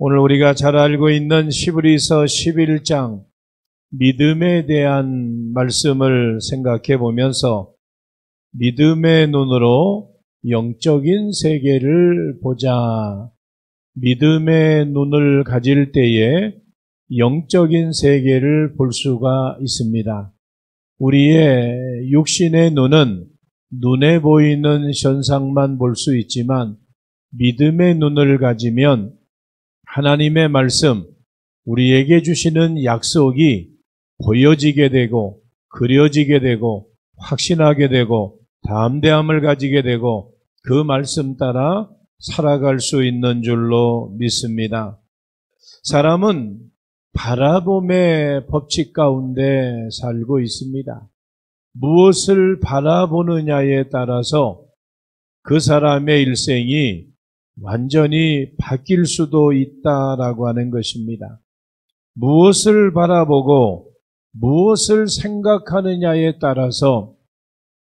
오늘 우리가 잘 알고 있는 히브리서 11장 믿음에 대한 말씀을 생각해 보면서 믿음의 눈으로 영적인 세계를 보자. 믿음의 눈을 가질 때에 영적인 세계를 볼 수가 있습니다. 우리의 육신의 눈은 눈에 보이는 현상만 볼 수 있지만 믿음의 눈을 가지면 하나님의 말씀, 우리에게 주시는 약속이 보여지게 되고 그려지게 되고 확신하게 되고 담대함을 가지게 되고 그 말씀 따라 살아갈 수 있는 줄로 믿습니다. 사람은 바라봄의 법칙 가운데 살고 있습니다. 무엇을 바라보느냐에 따라서 그 사람의 일생이 완전히 바뀔 수도 있다라고 하는 것입니다. 무엇을 바라보고 무엇을 생각하느냐에 따라서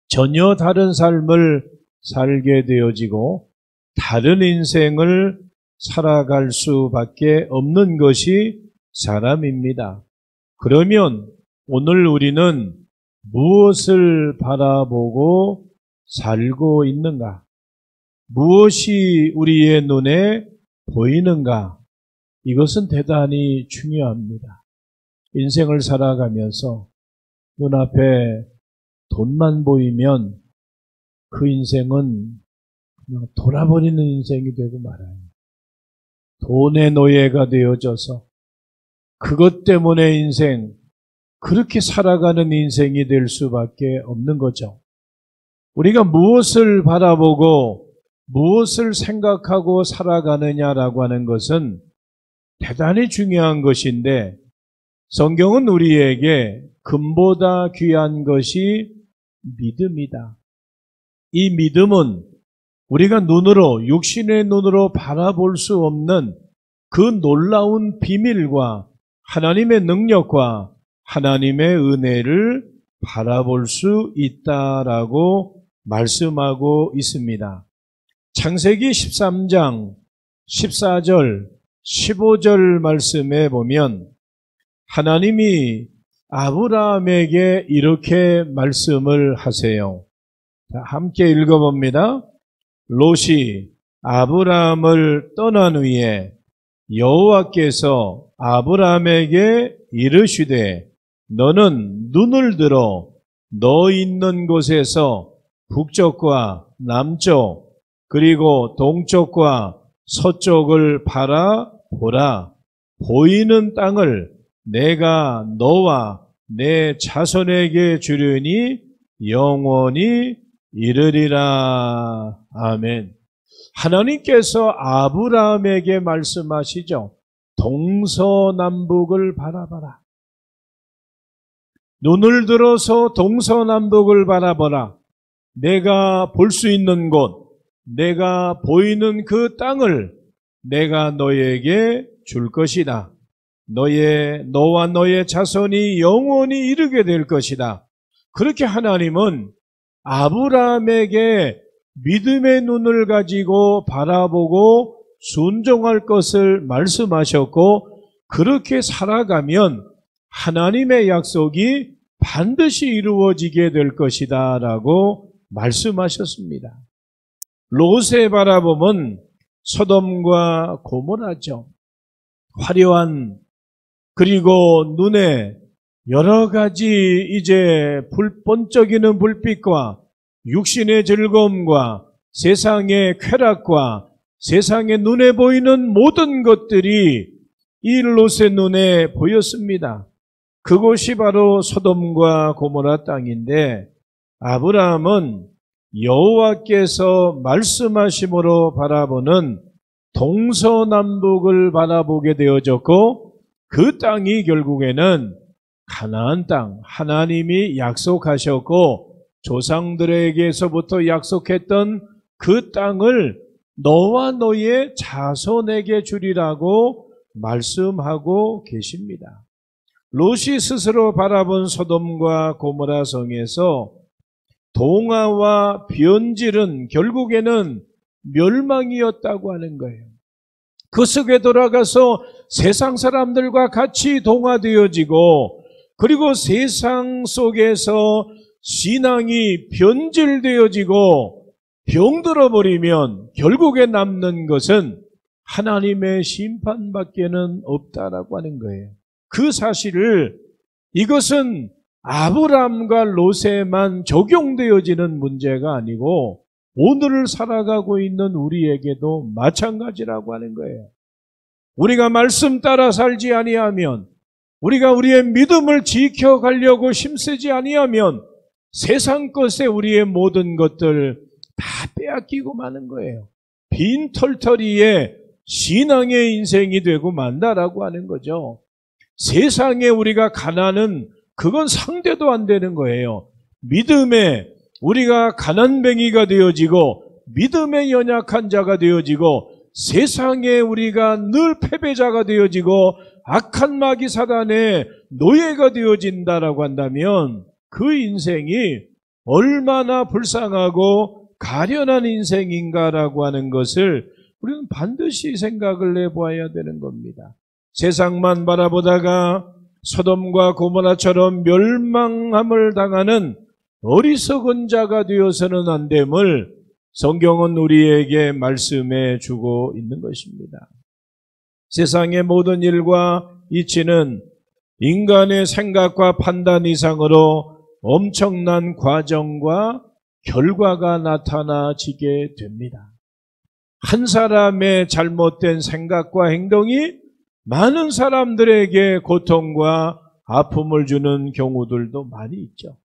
전혀 다른 삶을 살게 되어지고 다른 인생을 살아갈 수밖에 없는 것이 사람입니다. 그러면 오늘 우리는 무엇을 바라보고 살고 있는가? 무엇이 우리의 눈에 보이는가? 이것은 대단히 중요합니다. 인생을 살아가면서 눈앞에 돈만 보이면 그 인생은 그냥 돌아버리는 인생이 되고 말아요. 돈의 노예가 되어져서 그것 때문에 인생, 그렇게 살아가는 인생이 될 수밖에 없는 거죠. 우리가 무엇을 바라보고 무엇을 생각하고 살아가느냐라고 하는 것은 대단히 중요한 것인데 성경은 우리에게 금보다 귀한 것이 믿음이다. 이 믿음은 우리가 눈으로, 육신의 눈으로 바라볼 수 없는 그 놀라운 비밀과 하나님의 능력과 하나님의 은혜를 바라볼 수 있다라고 말씀하고 있습니다. 창세기 13장 14절 15절 말씀에 보면 하나님이 아브라함에게 이렇게 말씀을 하세요. 함께 읽어봅니다. 롯이 아브라함을 떠난 후에 여호와께서 아브라함에게 이르시되 너는 눈을 들어 너 있는 곳에서 북쪽과 남쪽 그리고 동쪽과 서쪽을 바라보라. 보이는 땅을 내가 너와 내 자손에게 주려니 영원히 이르리라. 아멘. 하나님께서 아브라함에게 말씀하시죠. 동서남북을 바라봐라. 눈을 들어서 동서남북을 바라보라. 내가 볼 수 있는 곳, 내가 보이는 그 땅을 내가 너에게 줄 것이다. 너와 너의 자손이 영원히 이르게 될 것이다. 그렇게 하나님은 아브라함에게 믿음의 눈을 가지고 바라보고 순종할 것을 말씀하셨고 그렇게 살아가면 하나님의 약속이 반드시 이루어지게 될 것이다 라고 말씀하셨습니다. 롯의 바라봄은 소돔과 고모라죠. 화려한 그리고 눈에 여러 가지 이제 번쩍이는 불빛과 육신의 즐거움과 세상의 쾌락과 세상의 눈에 보이는 모든 것들이 이 롯의 눈에 보였습니다. 그곳이 바로 소돔과 고모라 땅인데 아브라함은 여호와께서 말씀하심으로 바라보는 동서남북을 바라보게 되어졌고 그 땅이 결국에는 가나안 땅, 하나님이 약속하셨고 조상들에게서부터 약속했던 그 땅을 너와 너의 자손에게 주리라고 말씀하고 계십니다. 롯이 스스로 바라본 소돔과 고모라 성에서 동화와 변질은 결국에는 멸망이었다고 하는 거예요. 그 속에 들어가서 세상 사람들과 같이 동화되어지고, 그리고 세상 속에서 신앙이 변질되어지고 병들어 버리면 결국에 남는 것은 하나님의 심판밖에는 없다라고 하는 거예요. 그 사실을, 이것은 아브라함과 롯에만 적용되어지는 문제가 아니고 오늘을 살아가고 있는 우리에게도 마찬가지라고 하는 거예요. 우리가 말씀 따라 살지 아니하면, 우리가 우리의 믿음을 지켜가려고 힘쓰지 아니하면 세상 것에 우리의 모든 것들 다 빼앗기고 마는 거예요. 빈 털터리에 신앙의 인생이 되고 만다라고 하는 거죠. 세상에 우리가 가난은 그건 상대도 안 되는 거예요. 믿음에 우리가 가난뱅이가 되어지고 믿음에 연약한 자가 되어지고 세상에 우리가 늘 패배자가 되어지고 악한 마귀 사단의 노예가 되어진다라고 한다면 그 인생이 얼마나 불쌍하고 가련한 인생인가라고 하는 것을 우리는 반드시 생각을 해보아야 되는 겁니다. 세상만 바라보다가 소돔과 고모라처럼 멸망함을 당하는 어리석은 자가 되어서는 안 됨을 성경은 우리에게 말씀해 주고 있는 것입니다. 세상의 모든 일과 이치는 인간의 생각과 판단 이상으로 엄청난 과정과 결과가 나타나지게 됩니다. 한 사람의 잘못된 생각과 행동이 많은 사람들에게 고통과 아픔을 주는 경우들도 많이 있죠.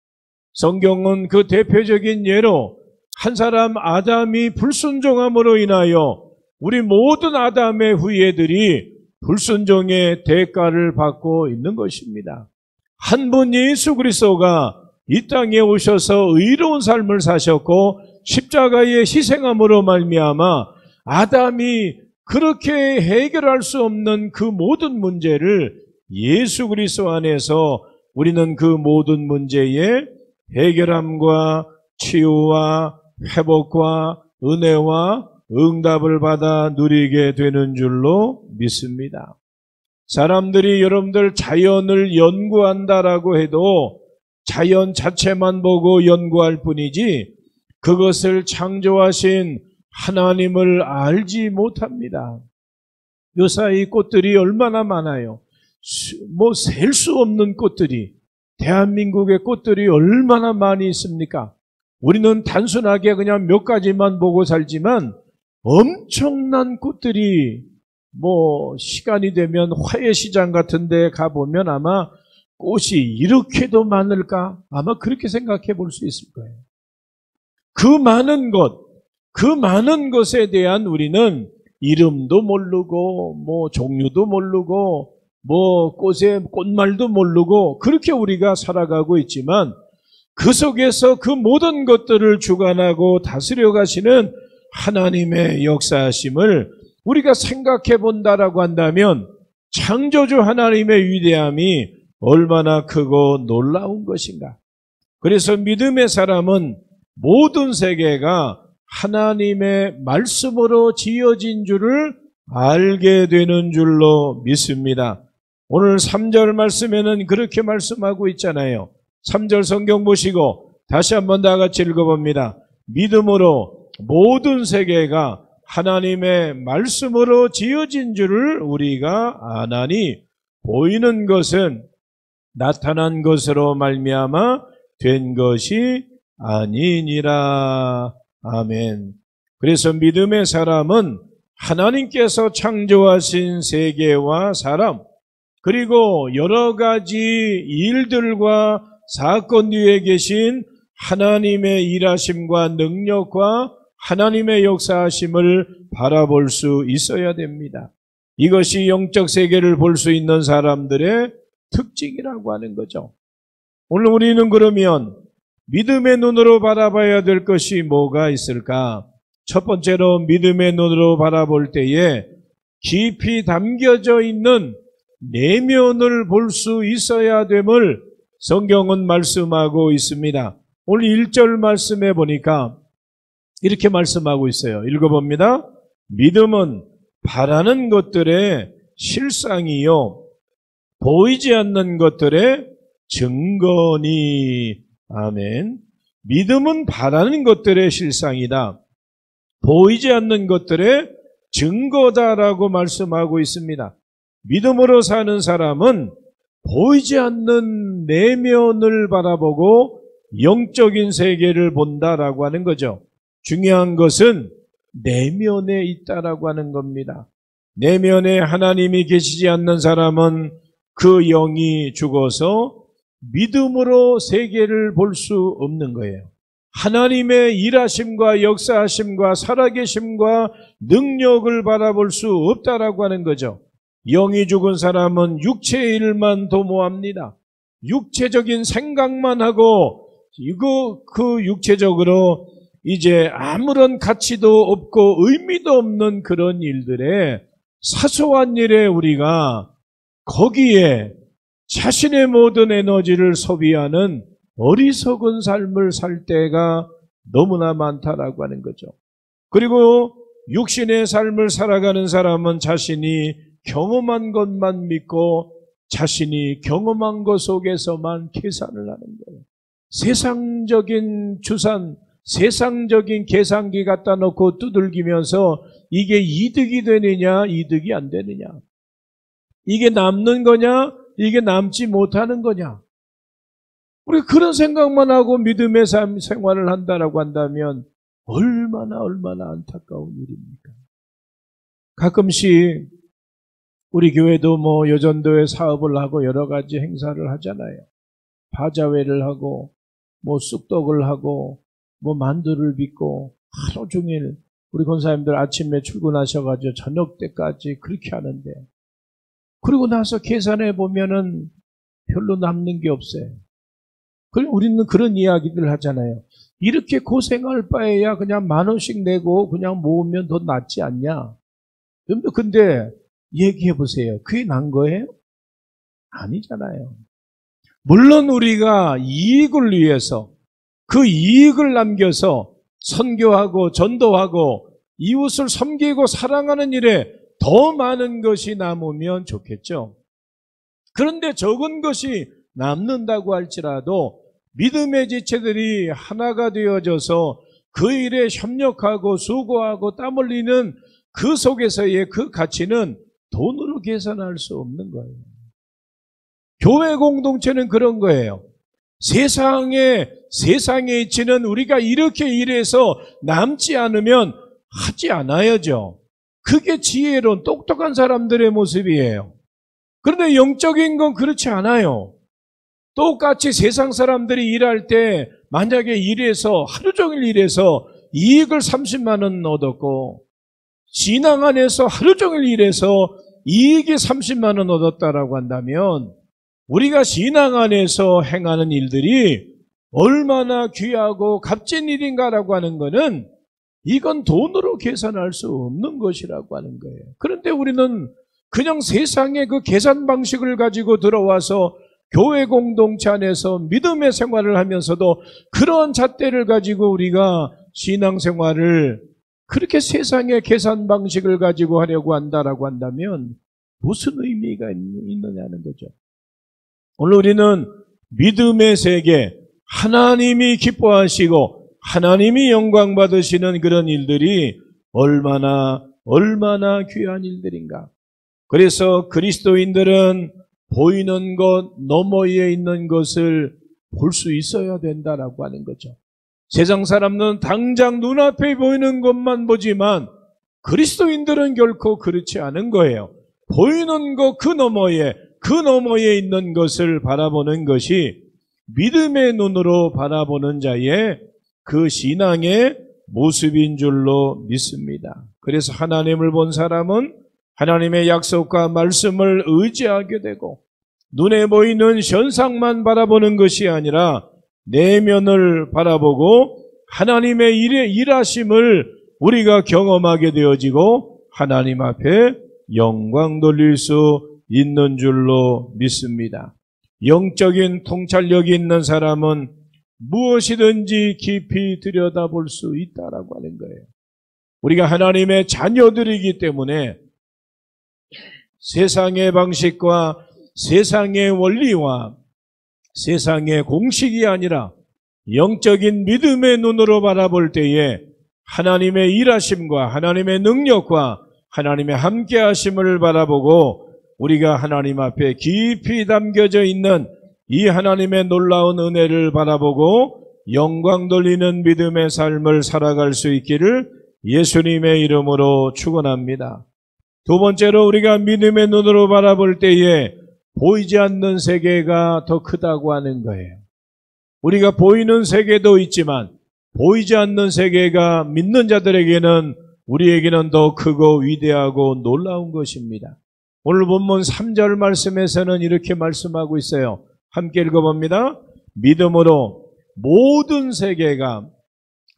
성경은 그 대표적인 예로 한 사람 아담이 불순종함으로 인하여 우리 모든 아담의 후예들이 불순종의 대가를 받고 있는 것입니다. 한 분 예수 그리스도가 이 땅에 오셔서 의로운 삶을 사셨고 십자가의 희생함으로 말미암아 아담이 그렇게 해결할 수 없는 그 모든 문제를 예수 그리스도 안에서 우리는 그 모든 문제의 해결함과 치유와 회복과 은혜와 응답을 받아 누리게 되는 줄로 믿습니다. 사람들이 여러분들 자연을 연구한다라고 해도 자연 자체만 보고 연구할 뿐이지 그것을 창조하신 하나님을 알지 못합니다. 요사이 꽃들이 얼마나 많아요. 셀 수 없는 꽃들이, 대한민국의 꽃들이 얼마나 많이 있습니까? 우리는 단순하게 그냥 몇 가지만 보고 살지만 엄청난 꽃들이 시간이 되면 화훼시장 같은 데 가보면 아마 꽃이 이렇게도 많을까? 아마 그렇게 생각해 볼 수 있을 거예요. 그 많은 것에 대한 우리는 이름도 모르고 종류도 모르고 꽃의 꽃말도 모르고 그렇게 우리가 살아가고 있지만 그 속에서 그 모든 것들을 주관하고 다스려 가시는 하나님의 역사하심을 우리가 생각해 본다라고 한다면 창조주 하나님의 위대함이 얼마나 크고 놀라운 것인가. 그래서 믿음의 사람은 모든 세계가 하나님의 말씀으로 지어진 줄을 알게 되는 줄로 믿습니다. 오늘 3절 말씀에는 그렇게 말씀하고 있잖아요. 3절 성경 보시고 다시 한번 다 같이 읽어봅니다. 믿음으로 모든 세계가 하나님의 말씀으로 지어진 줄을 우리가 아나니 보이는 것은 나타난 것으로 말미암아 된 것이 아니니라. 아멘. 그래서 믿음의 사람은 하나님께서 창조하신 세계와 사람, 그리고 여러 가지 일들과 사건 뒤에 계신 하나님의 일하심과 능력과 하나님의 역사하심을 바라볼 수 있어야 됩니다. 이것이 영적 세계를 볼 수 있는 사람들의 특징이라고 하는 거죠. 오늘 우리는 그러면 믿음의 눈으로 바라봐야 될 것이 뭐가 있을까? 첫 번째로 믿음의 눈으로 바라볼 때에 깊이 담겨져 있는 내면을 볼 수 있어야 됨을 성경은 말씀하고 있습니다. 오늘 1절 말씀해 보니까 이렇게 말씀하고 있어요. 읽어봅니다. 믿음은 바라는 것들의 실상이요 보이지 않는 것들의 증거니. 아멘. 믿음은 바라는 것들의 실상이다. 보이지 않는 것들의 증거다라고 말씀하고 있습니다. 믿음으로 사는 사람은 보이지 않는 내면을 바라보고 영적인 세계를 본다라고 하는 거죠. 중요한 것은 내면에 있다라고 하는 겁니다. 내면에 하나님이 계시지 않는 사람은 그 영이 죽어서 믿음으로 세계를 볼 수 없는 거예요. 하나님의 일하심과 역사하심과 살아계심과 능력을 바라볼 수 없다라고 하는 거죠. 영이 죽은 사람은 육체의 일만 도모합니다. 육체적인 생각만 하고 그 육체적으로 이제 아무런 가치도 없고 의미도 없는 그런 일들에 사소한 일에 우리가 거기에 자신의 모든 에너지를 소비하는 어리석은 삶을 살 때가 너무나 많다라고 하는 거죠. 그리고 육신의 삶을 살아가는 사람은 자신이 경험한 것만 믿고 자신이 경험한 것 속에서만 계산을 하는 거예요. 세상적인 주산, 세상적인 계산기 갖다 놓고 두들기면서 이게 이득이 되느냐, 이득이 안 되느냐. 이게 남는 거냐, 이게 남지 못하는 거냐. 우리 그런 생각만 하고 믿음의 삶 생활을 한다라고 한다면 얼마나 안타까운 일입니까? 가끔씩 우리 교회도 여전도에 사업을 하고 여러 가지 행사를 하잖아요. 바자회를 하고 쑥떡을 하고 만두를 빚고 하루 종일 우리 권사님들 아침에 출근하셔가지고 저녁 때까지 그렇게 하는데 그리고 나서 계산해 보면은 별로 남는 게 없어요. 그리고 우리는 그런 이야기들 하잖아요. 이렇게 고생할 바에야 그냥 10,000원씩 내고 그냥 모으면 더 낫지 않냐? 근데 얘기해 보세요. 그게 난 거예요? 아니잖아요. 물론 우리가 이익을 위해서 그 이익을 남겨서 선교하고 전도하고 이웃을 섬기고 사랑하는 일에 더 많은 것이 남으면 좋겠죠. 그런데 적은 것이 남는다고 할지라도 믿음의 지체들이 하나가 되어져서 그 일에 협력하고 수고하고 땀 흘리는 그 속에서의 그 가치는 돈으로 계산할 수 없는 거예요. 교회 공동체는 그런 거예요. 세상의 이치는 우리가 이렇게 일해서 남지 않으면 하지 않아야죠. 그게 지혜로운 똑똑한 사람들의 모습이에요. 그런데 영적인 건 그렇지 않아요. 똑같이 세상 사람들이 일할 때 만약에 하루 종일 일해서 이익을 30만 원 얻었고 신앙 안에서 하루 종일 일해서 이익이 30만 원 얻었다라고 한다면 우리가 신앙 안에서 행하는 일들이 얼마나 귀하고 값진 일인가라고 하는 것은 이건 돈으로 계산할 수 없는 것이라고 하는 거예요. 그런데 우리는 그냥 세상의 그 계산 방식을 가지고 들어와서 교회 공동체 안에서 믿음의 생활을 하면서도 그런 잣대를 가지고 우리가 신앙생활을 그렇게 세상의 계산 방식을 가지고 하려고 한다라고 한다면 무슨 의미가 있느냐는 거죠. 오늘 우리는 믿음의 세계, 하나님이 기뻐하시고 하나님이 영광 받으시는 그런 일들이 얼마나 귀한 일들인가. 그래서 그리스도인들은 보이는 것 너머에 있는 것을 볼 수 있어야 된다라고 하는 거죠. 세상 사람은 당장 눈앞에 보이는 것만 보지만 그리스도인들은 결코 그렇지 않은 거예요. 보이는 것 그 너머에 있는 것을 바라보는 것이 믿음의 눈으로 바라보는 자의 그 신앙의 모습인 줄로 믿습니다. 그래서 하나님을 본 사람은 하나님의 약속과 말씀을 의지하게 되고 눈에 보이는 현상만 바라보는 것이 아니라 내면을 바라보고 하나님의 일하심을 우리가 경험하게 되어지고 하나님 앞에 영광 돌릴 수 있는 줄로 믿습니다. 영적인 통찰력이 있는 사람은 무엇이든지 깊이 들여다볼 수 있다라고 하는 거예요. 우리가 하나님의 자녀들이기 때문에 세상의 방식과 세상의 원리와 세상의 공식이 아니라 영적인 믿음의 눈으로 바라볼 때에 하나님의 일하심과 하나님의 능력과 하나님의 함께하심을 바라보고 우리가 하나님 앞에 깊이 담겨져 있는 이 하나님의 놀라운 은혜를 바라보고 영광 돌리는 믿음의 삶을 살아갈 수 있기를 예수님의 이름으로 축원합니다. 두 번째로 우리가 믿음의 눈으로 바라볼 때에 보이지 않는 세계가 더 크다고 하는 거예요. 우리가 보이는 세계도 있지만 보이지 않는 세계가 믿는 자들에게는 우리에게는 더 크고 위대하고 놀라운 것입니다. 오늘 본문 3절 말씀에서는 이렇게 말씀하고 있어요. 함께 읽어봅니다. 믿음으로 모든 세계가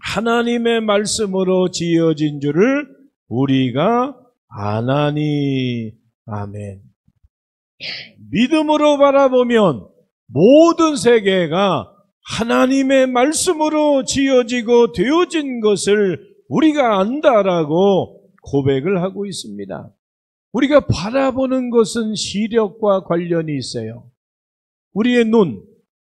하나님의 말씀으로 지어진 줄을 우리가 아나니. 아멘. 믿음으로 바라보면 모든 세계가 하나님의 말씀으로 지어지고 되어진 것을 우리가 안다라고 고백을 하고 있습니다. 우리가 바라보는 것은 시력과 관련이 있어요. 우리의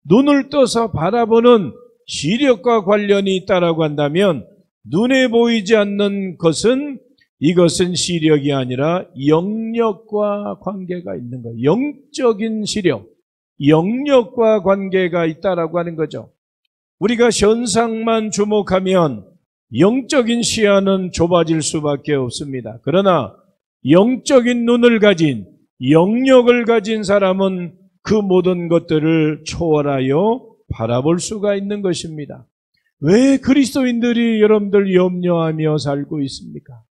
눈을 떠서 바라보는 시력과 관련이 있다라고 한다면 눈에 보이지 않는 것은 이것은 시력이 아니라 영력과 관계가 있는 거예요. 영적인 시력, 영력과 관계가 있다라고 하는 거죠. 우리가 현상만 주목하면 영적인 시야는 좁아질 수밖에 없습니다. 그러나 영적인 눈을 가진, 영력을 가진 사람은 그 모든 것들을 초월하여 바라볼 수가 있는 것입니다. 왜 그리스도인들이 여러분들 염려하며 살고 있습니까?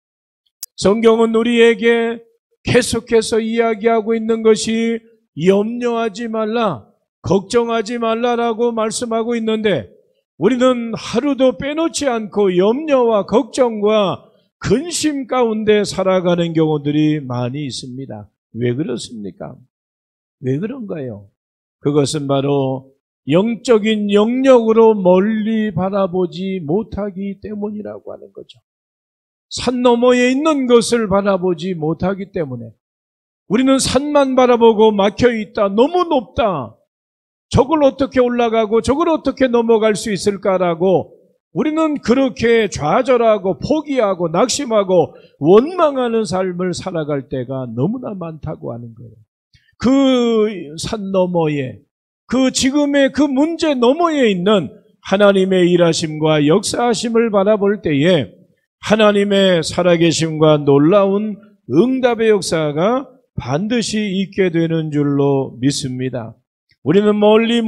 성경은 우리에게 계속해서 이야기하고 있는 것이 염려하지 말라, 걱정하지 말라라고 말씀하고 있는데 우리는 하루도 빼놓지 않고 염려와 걱정과 근심 가운데 살아가는 경우들이 많이 있습니다. 왜 그렇습니까? 왜 그런가요? 그것은 바로 영적인 영역으로 멀리 바라보지 못하기 때문이라고 하는 거죠. 산 너머에 있는 것을 바라보지 못하기 때문에 우리는 산만 바라보고 막혀있다, 너무 높다, 저걸 어떻게 올라가고 저걸 어떻게 넘어갈 수 있을까라고 우리는 그렇게 좌절하고 포기하고 낙심하고 원망하는 삶을 살아갈 때가 너무나 많다고 하는 거예요. 그 산 너머에, 그 지금의 그 문제 너머에 있는 하나님의 일하심과 역사하심을 바라볼 때에 하나님의 살아계심과 놀라운 응답의 역사가 반드시 있게 되는 줄로 믿습니다. 우리는 멀리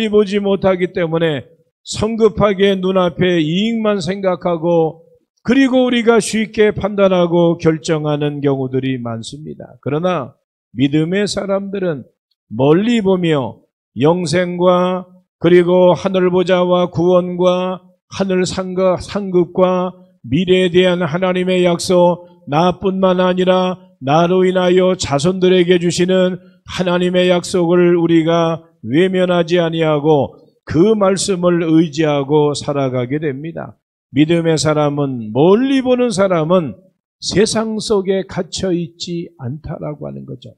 보지 못하기 때문에 성급하게 눈앞에 이익만 생각하고 그리고 우리가 쉽게 판단하고 결정하는 경우들이 많습니다. 그러나 믿음의 사람들은 멀리 보며 영생과 그리고 하늘보좌와 구원과 하늘 상급과 미래에 대한 하나님의 약속, 나뿐만 아니라 나로 인하여 자손들에게 주시는 하나님의 약속을 우리가 외면하지 아니하고 그 말씀을 의지하고 살아가게 됩니다. 믿음의 사람은, 멀리 보는 사람은 세상 속에 갇혀 있지 않다라고 하는 거죠.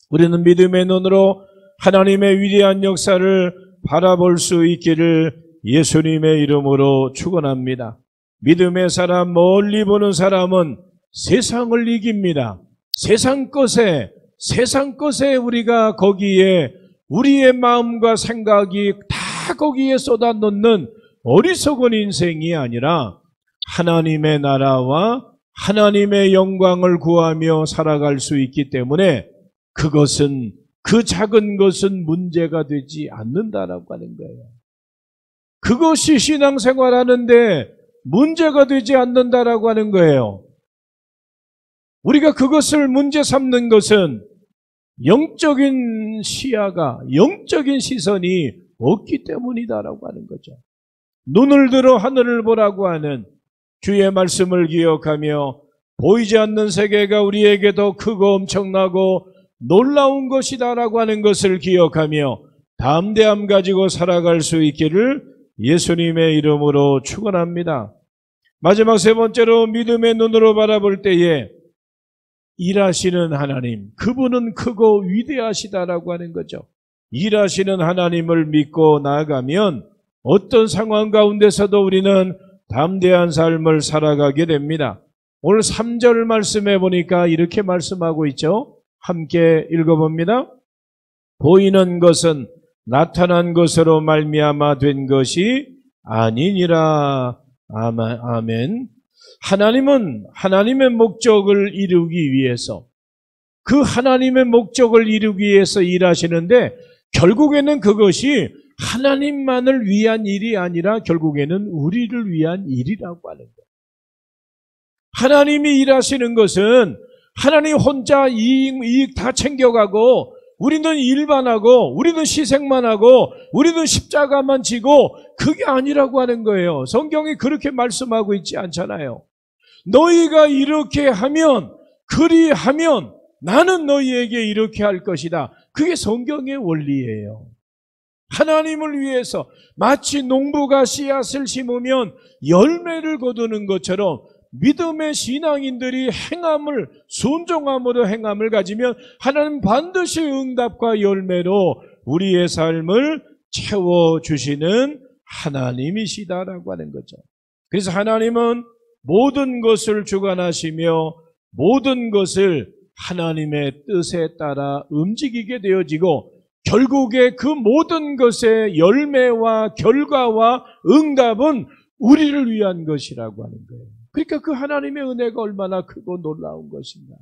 우리는 믿음의 눈으로 하나님의 위대한 역사를 바라볼 수 있기를 예수님의 이름으로 축원합니다. 믿음의 사람, 멀리 보는 사람은 세상을 이깁니다. 세상 것에 우리가 거기에 우리의 마음과 생각이 다 거기에 쏟아놓는 어리석은 인생이 아니라 하나님의 나라와 하나님의 영광을 구하며 살아갈 수 있기 때문에 그것은, 그 작은 것은 문제가 되지 않는다라고 하는 거예요. 그것이 신앙생활하는데 문제가 되지 않는다라고 하는 거예요. 우리가 그것을 문제 삼는 것은 영적인 시야가, 영적인 시선이 없기 때문이다라고 하는 거죠. 눈을 들어 하늘을 보라고 하는 주의 말씀을 기억하며 보이지 않는 세계가 우리에게 더 크고 엄청나고 놀라운 것이다라고 하는 것을 기억하며 담대함 가지고 살아갈 수 있기를 예수님의 이름으로 축원합니다. 마지막 세 번째로 믿음의 눈으로 바라볼 때에 일하시는 하나님, 그분은 크고 위대하시다라고 하는 거죠. 일하시는 하나님을 믿고 나아가면 어떤 상황 가운데서도 우리는 담대한 삶을 살아가게 됩니다. 오늘 3절 말씀해 보니까 이렇게 말씀하고 있죠. 함께 읽어봅니다. 보이는 것은 나타난 것으로 말미암아 된 것이 아니니라. 아멘. 하나님은 하나님의 목적을 이루기 위해서, 그 하나님의 목적을 이루기 위해서 일하시는데, 결국에는 그것이 하나님만을 위한 일이 아니라 결국에는 우리를 위한 일이라고 하는 거예요. 하나님이 일하시는 것은 하나님 혼자 이익 다 챙겨가고, 우리는 일만 하고, 우리는 희생만 하고, 우리는 십자가만 지고, 그게 아니라고 하는 거예요. 성경이 그렇게 말씀하고 있지 않잖아요. 너희가 이렇게 하면, 그리하면 나는 너희에게 이렇게 할 것이다. 그게 성경의 원리예요. 하나님을 위해서 마치 농부가 씨앗을 심으면 열매를 거두는 것처럼 믿음의 신앙인들이 행함을, 순종함으로 행함을 가지면 하나님 반드시 응답과 열매로 우리의 삶을 채워주시는 하나님이시다라고 하는 거죠. 그래서 하나님은 모든 것을 주관하시며 모든 것을 하나님의 뜻에 따라 움직이게 되어지고, 결국에 그 모든 것의 열매와 결과와 응답은 우리를 위한 것이라고 하는 거예요. 그러니까 그 하나님의 은혜가 얼마나 크고 놀라운 것인가.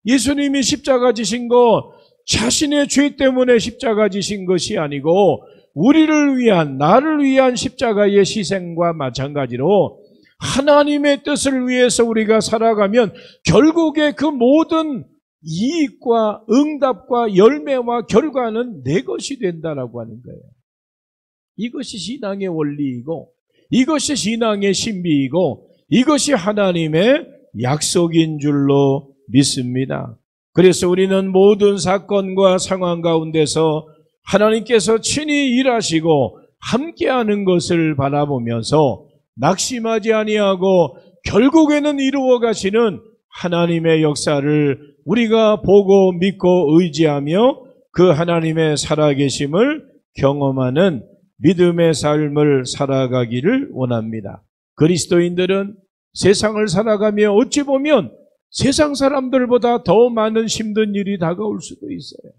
예수님이 십자가 지신 거 자신의 죄 때문에 십자가 지신 것이 아니고 우리를 위한, 나를 위한 십자가의 희생과 마찬가지로 하나님의 뜻을 위해서 우리가 살아가면 결국에 그 모든 이익과 응답과 열매와 결과는 내 것이 된다라고 하는 거예요. 이것이 신앙의 원리이고, 이것이 신앙의 신비이고, 이것이 하나님의 약속인 줄로 믿습니다. 그래서 우리는 모든 사건과 상황 가운데서 하나님께서 친히 일하시고 함께하는 것을 바라보면서 낙심하지 아니하고 결국에는 이루어 가시는 하나님의 역사를 우리가 보고 믿고 의지하며 그 하나님의 살아계심을 경험하는 믿음의 삶을 살아가기를 원합니다. 그리스도인들은 세상을 살아가며 어찌 보면 세상 사람들보다 더 많은 힘든 일이 다가올 수도 있어요.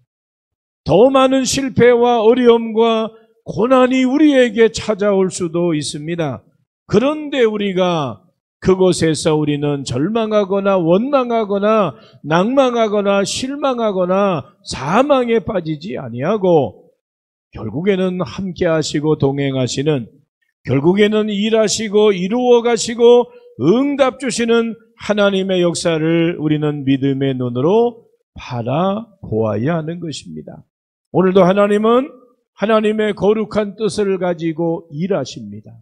더 많은 실패와 어려움과 고난이 우리에게 찾아올 수도 있습니다. 그런데 우리가 그곳에서 우리는 절망하거나 원망하거나 낭망하거나 실망하거나 사망에 빠지지 아니하고 결국에는 함께 하시고 동행하시는, 결국에는 일하시고 이루어 가시고 응답 주시는 하나님의 역사를 우리는 믿음의 눈으로 바라보아야 하는 것입니다. 오늘도 하나님은 하나님의 거룩한 뜻을 가지고 일하십니다.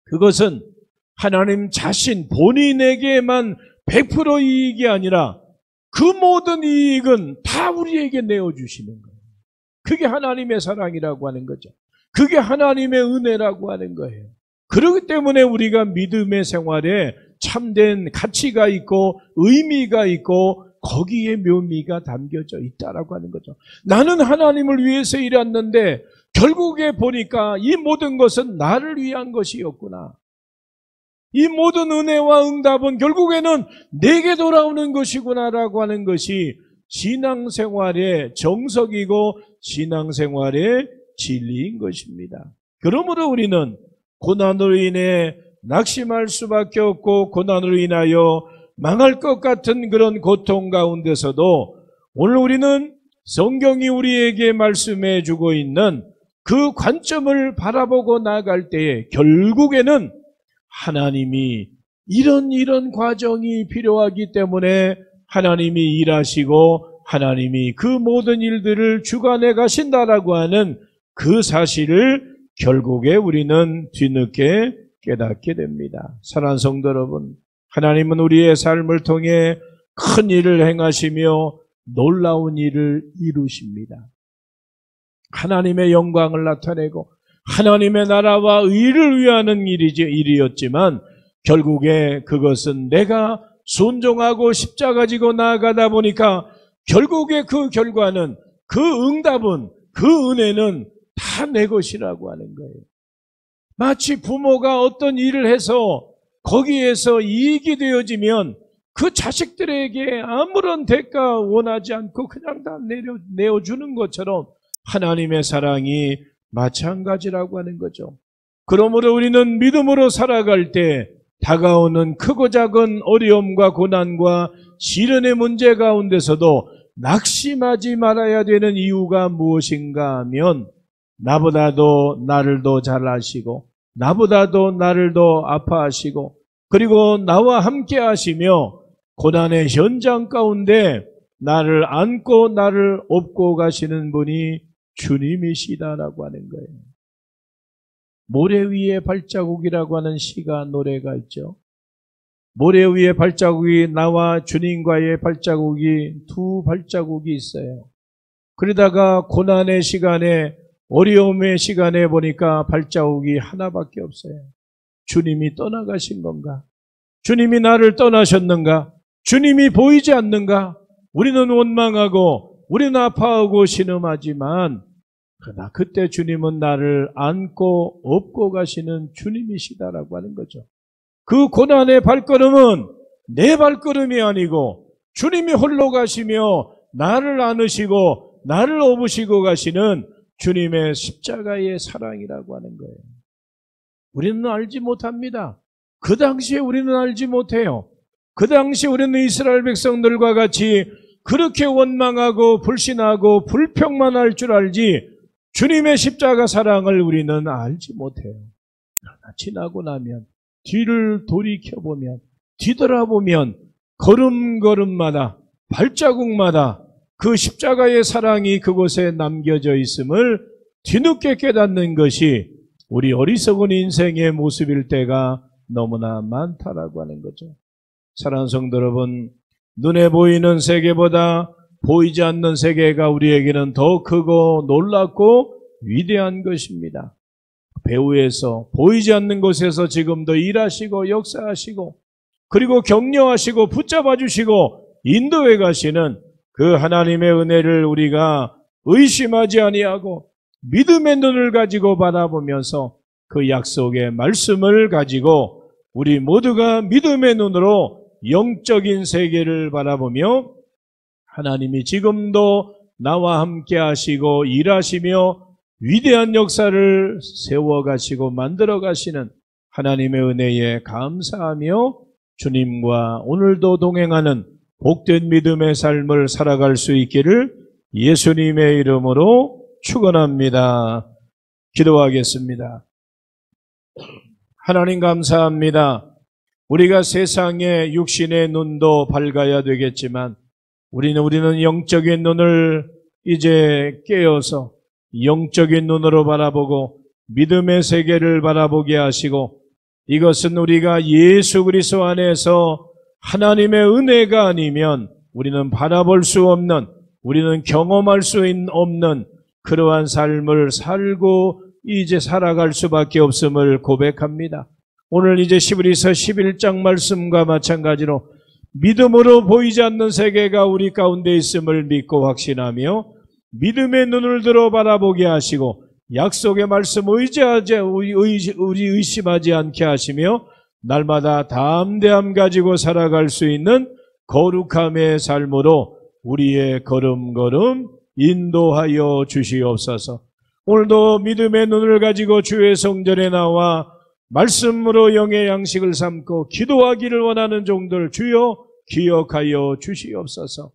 그것은 하나님 자신 본인에게만 100% 이익이 아니라 그 모든 이익은 다 우리에게 내어주시는 거예요. 그게 하나님의 사랑이라고 하는 거죠. 그게 하나님의 은혜라고 하는 거예요. 그렇기 때문에 우리가 믿음의 생활에 참된 가치가 있고 의미가 있고 거기에 묘미가 담겨져 있다라고 하는 거죠. 나는 하나님을 위해서 일했는데 결국에 보니까 이 모든 것은 나를 위한 것이었구나. 이 모든 은혜와 응답은 결국에는 내게 돌아오는 것이구나라고 하는 것이 신앙생활의 정석이고 신앙생활의 진리인 것입니다. 그러므로 우리는 고난으로 인해 낙심할 수밖에 없고 고난으로 인하여 망할 것 같은 그런 고통 가운데서도 오늘 우리는 성경이 우리에게 말씀해 주고 있는 그 관점을 바라보고 나아갈 때에 결국에는 하나님이 이런 과정이 필요하기 때문에 하나님이 일하시고 하나님이 그 모든 일들을 주관해 가신다라고 하는 그 사실을 결국에 우리는 뒤늦게 깨닫게 됩니다. 사랑하는 성도 여러분, 하나님은 우리의 삶을 통해 큰 일을 행하시며 놀라운 일을 이루십니다. 하나님의 영광을 나타내고 하나님의 나라와 의를 위하는 일이었지만 결국에 그것은 내가 순종하고 십자가 지고 나아가다 보니까 결국에 그 결과는, 그 응답은, 그 은혜는 다 내 것이라고 하는 거예요. 마치 부모가 어떤 일을 해서 거기에서 이익이 되어지면 그 자식들에게 아무런 대가 원하지 않고 그냥 다 내어주는 것처럼 하나님의 사랑이 마찬가지라고 하는 거죠. 그러므로 우리는 믿음으로 살아갈 때 다가오는 크고 작은 어려움과 고난과 시련의 문제 가운데서도 낙심하지 말아야 되는 이유가 무엇인가 하면, 나보다도 나를 더 잘 아시고 나보다도 나를 더 아파하시고 그리고 나와 함께 하시며 고난의 현장 가운데 나를 안고 나를 업고 가시는 분이 주님이시다라고 하는 거예요. 모래 위에 발자국이라고 하는 시가, 노래가 있죠. 모래 위에 발자국이, 나와 주님과의 발자국이, 두 발자국이 있어요. 그러다가 고난의 시간에, 어려움의 시간에 보니까 발자국이 하나밖에 없어요. 주님이 떠나가신 건가? 주님이 나를 떠나셨는가? 주님이 보이지 않는가? 우리는 원망하고 우리는 아파하고 신음하지만 그러나 그때 주님은 나를 안고 업고 가시는 주님이시다라고 하는 거죠. 그 고난의 발걸음은 내 발걸음이 아니고 주님이 홀로 가시며 나를 안으시고 나를 업으시고 가시는 주님의 십자가의 사랑이라고 하는 거예요. 우리는 알지 못합니다. 그 당시에 우리는 알지 못해요. 그 당시 우리는 이스라엘 백성들과 같이 그렇게 원망하고 불신하고 불평만 할 줄 알지 주님의 십자가 사랑을 우리는 알지 못해요. 그러나 지나고 나면, 뒤를 돌이켜보면, 뒤돌아보면 걸음걸음마다, 발자국마다 그 십자가의 사랑이 그곳에 남겨져 있음을 뒤늦게 깨닫는 것이 우리 어리석은 인생의 모습일 때가 너무나 많다라고 하는 거죠. 사랑하는 성도 여러분, 눈에 보이는 세계보다 보이지 않는 세계가 우리에게는 더 크고 놀랍고 위대한 것입니다. 배후에서, 보이지 않는 곳에서 지금도 일하시고 역사하시고 그리고 격려하시고 붙잡아 주시고 인도해 가시는 그 하나님의 은혜를 우리가 의심하지 아니하고 믿음의 눈을 가지고 바라보면서 그 약속의 말씀을 가지고 우리 모두가 믿음의 눈으로 영적인 세계를 바라보며 하나님이 지금도 나와 함께 하시고 일하시며 위대한 역사를 세워가시고 만들어가시는 하나님의 은혜에 감사하며 주님과 오늘도 동행하는 복된 믿음의 삶을 살아갈 수 있기를 예수님의 이름으로 축원합니다. 기도하겠습니다. 하나님 감사합니다. 우리가 세상의 육신의 눈도 밝아야 되겠지만 우리는 영적인 눈을 이제 깨어서 영적인 눈으로 바라보고 믿음의 세계를 바라보게 하시고, 이것은 우리가 예수 그리스도 안에서 하나님의 은혜가 아니면 우리는 바라볼 수 없는, 우리는 경험할 수 없는 그러한 삶을 살고 이제 살아갈 수밖에 없음을 고백합니다. 오늘 이제 히브리서 11장 말씀과 마찬가지로 믿음으로 보이지 않는 세계가 우리 가운데 있음을 믿고 확신하며 믿음의 눈을 들어 바라보게 하시고 약속의 말씀 우리 의심하지 않게 하시며 날마다 담대함 가지고 살아갈 수 있는 거룩함의 삶으로 우리의 걸음걸음 인도하여 주시옵소서. 오늘도 믿음의 눈을 가지고 주의 성전에 나와 말씀으로 영의 양식을 삼고 기도하기를 원하는 종들 주여 기억하여 주시옵소서.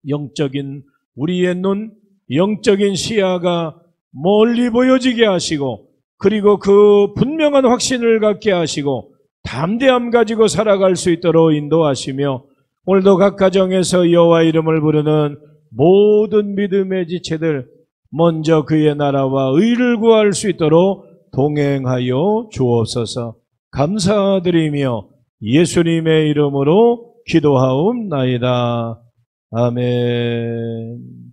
영적인 우리의 눈, 영적인 시야가 멀리 보여지게 하시고 그리고 그 분명한 확신을 갖게 하시고 담대함 가지고 살아갈 수 있도록 인도하시며 오늘도 각 가정에서 여호와 이름을 부르는 모든 믿음의 지체들 먼저 그의 나라와 의를 구할 수 있도록 동행하여 주옵소서. 감사드리며 예수님의 이름으로 기도하옵나이다. 아멘.